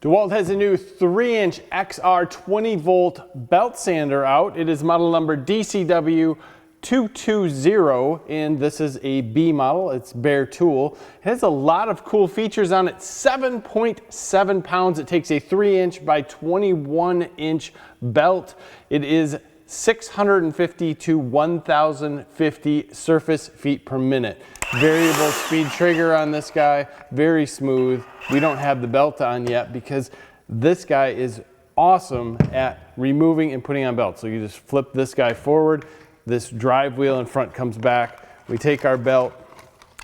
DEWALT has a new 3-inch XR 20-volt belt sander out. It is model number DCW220, and this is a B model. It's bare tool. It has a lot of cool features on it. 7.7 pounds. It takes a 3-inch by 21-inch belt. It is 650 to 1050 surface feet per minute. Variable speed trigger on this guy, very smooth. We don't have the belt on yet because this guy is awesome at removing and putting on belts. So you just flip this guy forward, this drive wheel in front comes back. We take our belt,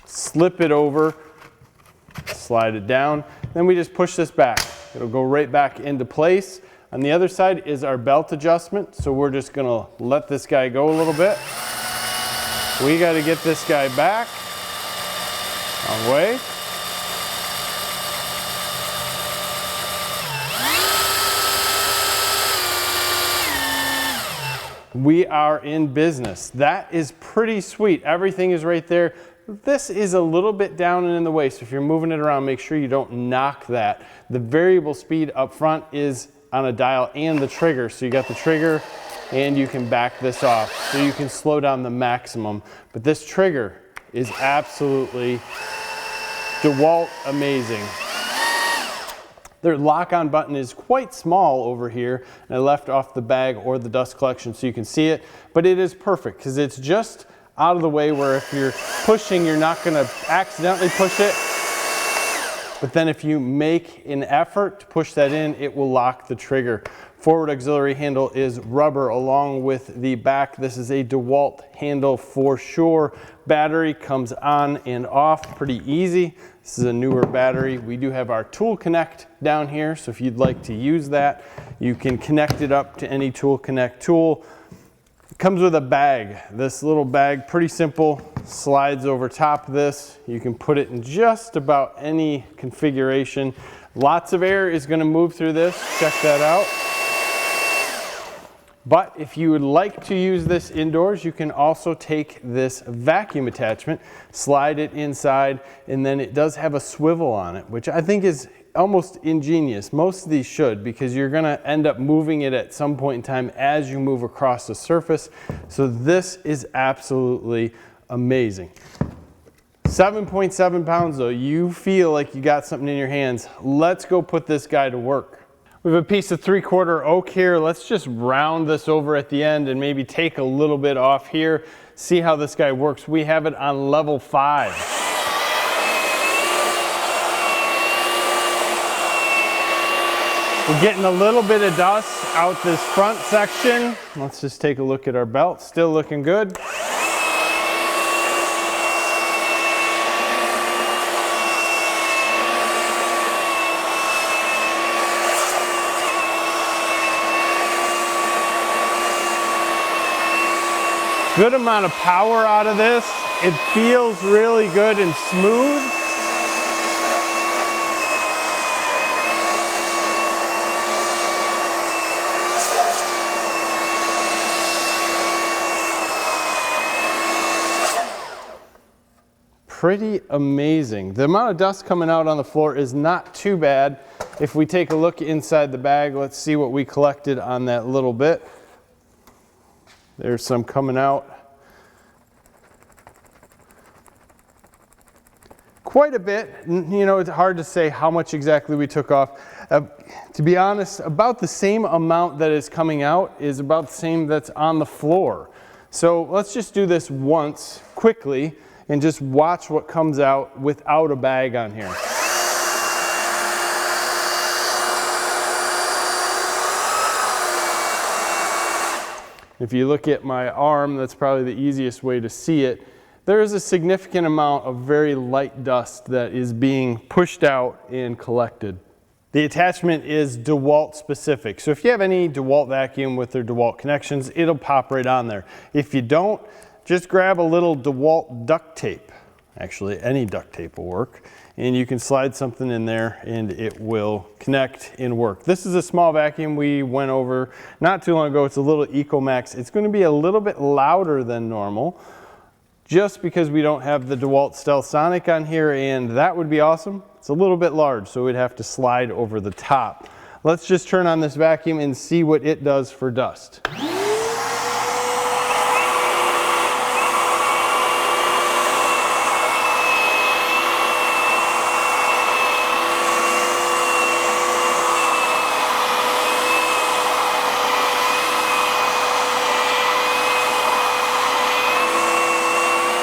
slip it over, slide it down, then we just push this back. It'll go right back into place. On the other side is our belt adjustment, so we're just gonna let this guy go a little bit. We gotta get this guy back. Away. We are in business. That is pretty sweet. Everything is right there. This is a little bit down and in the way, so if you're moving it around, make sure you don't knock that. The variable speed up front is on a dial and the trigger, so you got the trigger and you can back this off, so you can slow down the maximum. But this trigger is absolutely DEWALT amazing. Their lock-on button is quite small over here, and I left off the bag or the dust collection so you can see it, but it is perfect because it's just out of the way where if you're pushing, you're not going to accidentally push it. But then if you make an effort to push that in, it will lock the trigger. Forward auxiliary handle is rubber along with the back. This is a DEWALT handle for sure. Battery comes on and off pretty easy. This is a newer battery. We do have our tool connect down here, so if you'd like to use that, you can connect it up to any tool connect tool. It comes with a bag. This little bag, pretty simple, slides over top of this. You can put it in just about any configuration. Lots of air is going to move through this. Check that out. But if you would like to use this indoors, you can also take this vacuum attachment, slide it inside, and then it does have a swivel on it, which I think is almost ingenious. Most of these should, because you're gonna end up moving it at some point in time as you move across the surface. So this is absolutely amazing. 7.7 pounds though, you feel like you got something in your hands. Let's go put this guy to work. We have a piece of 3/4 oak here. Let's just round this over at the end and maybe take a little bit off here. See how this guy works. We have it on level 5. We're getting a little bit of dust out this front section. Let's just take a look at our belt. Still looking good. Good amount of power out of this. It feels really good and smooth. Pretty amazing. The amount of dust coming out on the floor is not too bad. If we take a look inside the bag, let's see what we collected on that little bit. There's some coming out. Quite a bit. You know, it's hard to say how much exactly we took off. To be honest, about the same amount that is coming out is about the same that's on the floor. So let's just do this once quickly and just watch what comes out without a bag on here. If you look at my arm, that's probably the easiest way to see it. There is a significant amount of very light dust that is being pushed out and collected. The attachment is DEWALT specific. So if you have any DEWALT vacuum with their DEWALT connections, it'll pop right on there. If you don't, just grab a little DEWALT duct tape. Actually, any duct tape will work. And you can slide something in there and it will connect and work. This is a small vacuum we went over not too long ago. It's a little EcoMax. It's going to be a little bit louder than normal. just because we don't have the DEWALT Stealth Sonic on here, and that would be awesome. It's a little bit large, so we'd have to slide over the top. Let's just turn on this vacuum and see what it does for dust.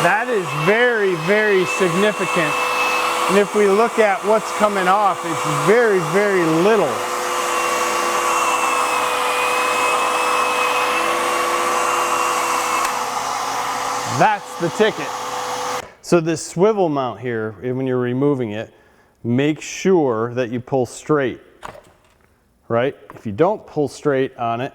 That is very, very significant. And if we look at what's coming off, it's very, very little. That's the ticket. So this swivel mount here, when you're removing it, make sure that you pull straight, right? If you don't pull straight on it,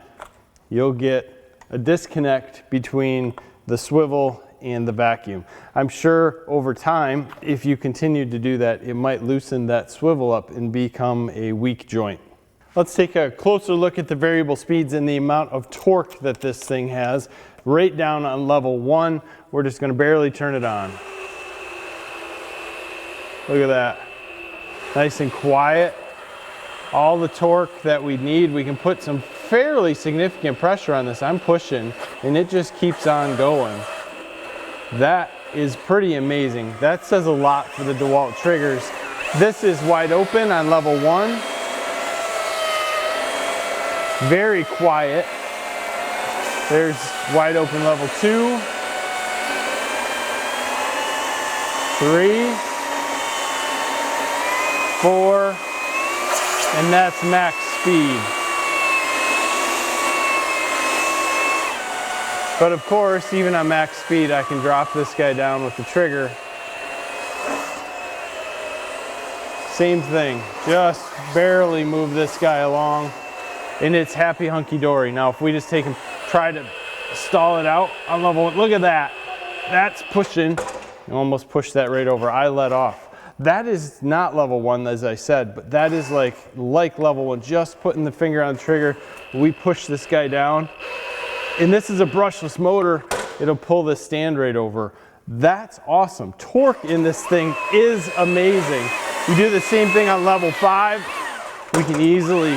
you'll get a disconnect between the swivel and the vacuum. I'm sure over time, if you continue to do that, it might loosen that swivel up and become a weak joint. Let's take a closer look at the variable speeds and the amount of torque that this thing has. Right down on level 1, we're just going to barely turn it on. Look at that. Nice and quiet. All the torque that we need. We can put some fairly significant pressure on this. I'm pushing and it just keeps on going. That is pretty amazing. That says a lot for the DEWALT triggers. This is wide open on level 1. Very quiet. There's wide open level 2. 3. 4. And that's max speed. But of course, even on max speed, I can drop this guy down with the trigger. Same thing, just barely move this guy along and it's happy hunky-dory. Now, if we just try to stall it out on level 1, look at that. That's pushing. You almost pushed that right over. I let off. That is not level 1, as I said, but that is like level 1. Just putting the finger on the trigger, we push this guy down. And this is a brushless motor. It'll pull this stand right over. That's awesome. Torque in this thing is amazing. You do the same thing on level 5. We can easily,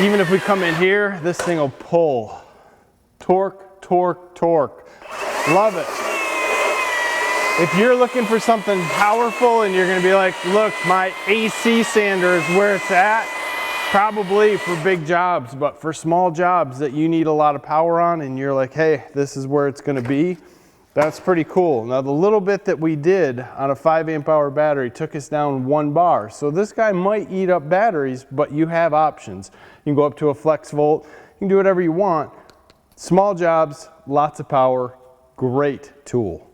even if we come in here, this thing will pull. Torque, torque, torque. Love it. If you're looking for something powerful and you're gonna be like, look, my AC sander is where it's at, probably for big jobs, but for small jobs that you need a lot of power on and you're like, hey, this is where it's gonna be, that's pretty cool. Now the little bit that we did on a 5 amp hour battery took us down 1 bar. So this guy might eat up batteries, but you have options. You can go up to a flex volt, you can do whatever you want. Small jobs, lots of power, great tool.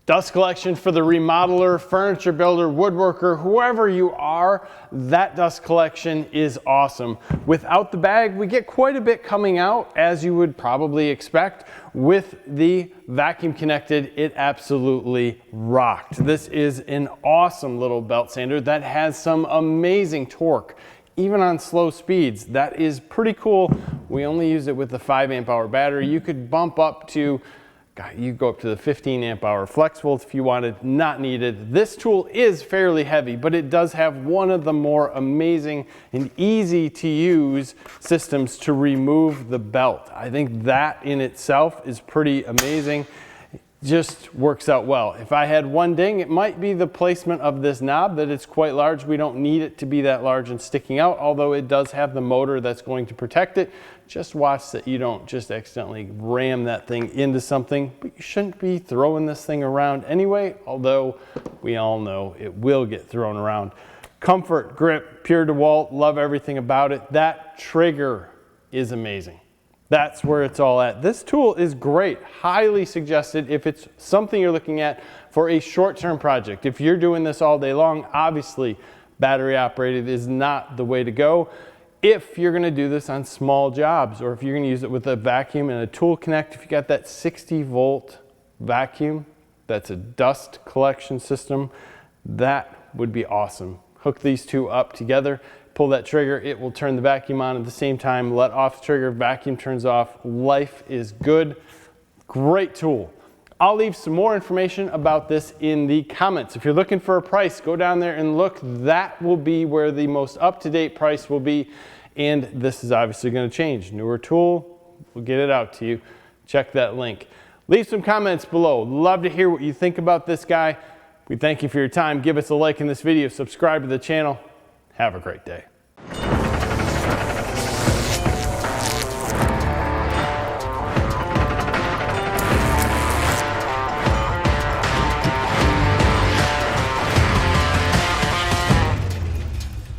Dust collection for the remodeler, furniture builder, woodworker, whoever you are, that dust collection is awesome. Without the bag, we get quite a bit coming out, as you would probably expect. With the vacuum connected, it absolutely rocked. This is an awesome little belt sander that has some amazing torque. Even on slow speeds, that is pretty cool. We only use it with the 5 amp hour battery. You could bump up to, you go up to the 15 amp hour flex volt if you wanted, not needed. This tool is fairly heavy, but it does have one of the more amazing and easy to use systems to remove the belt. I think that in itself is pretty amazing. Just works out well. If I had one ding, it might be the placement of this knob, that it's quite large. We don't need it to be that large and sticking out, although it does have the motor that's going to protect it. Just watch that you don't just accidentally ram that thing into something, but you shouldn't be throwing this thing around anyway, although we all know it will get thrown around. Comfort, grip, pure DEWALT, love everything about it. That trigger is amazing. That's where it's all at. This tool is great, highly suggested if it's something you're looking at for a short-term project. If you're doing this all day long, obviously battery operated is not the way to go. If you're gonna do this on small jobs, or if you're gonna use it with a vacuum and a tool connect, if you got that 60 volt vacuum, that's a dust collection system, that would be awesome. Hook these two up together, pull that trigger, it will turn the vacuum on at the same time, let off the trigger, vacuum turns off, life is good. Great tool. I'll leave some more information about this in the comments. If you're looking for a price, go down there and look. That will be where the most up-to-date price will be. And this is obviously going to change. Newer tool, we'll get it out to you. Check that link. Leave some comments below. Love to hear what you think about this guy. We thank you for your time. Give us a like in this video. Subscribe to the channel. Have a great day.